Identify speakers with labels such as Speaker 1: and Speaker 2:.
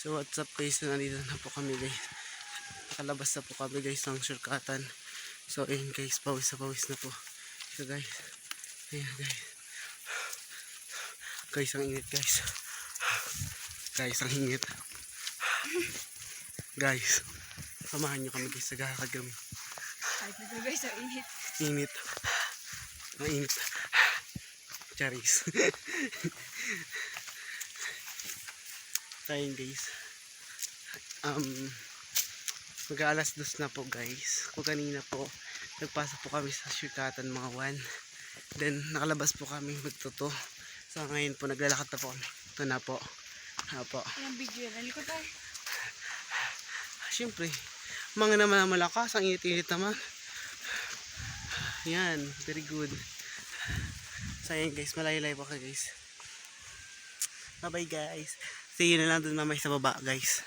Speaker 1: So what's up guys, nandito na po kami guys. Nakalabas na po kami guys ng shortcutan. So ayun guys, pawis na po. So guys, ayun guys. Guys, ang init guys. Guys, ang init. Guys, samahan nyo kami guys sa kakagami.
Speaker 2: Kahit na guys, ang init.
Speaker 1: Init. Ang init. Charis. Tayo guys. Mag-aalas 2 na po guys. Kung kanina po nagpasa po kami sa shortcutan mga 1. Then nakalabas po kami magtuto. So ngayon po naglalakad na po kami. Ito na po. Apo.
Speaker 2: Anong video yan? Nalikot tayo.
Speaker 1: Siyempre, mga naman ang malakas. Ang init-init naman. Yan, very good. So ayan guys, malayo-layo po kayo guys. Bye bye guys. See you na lang dun mamay sa baba guys.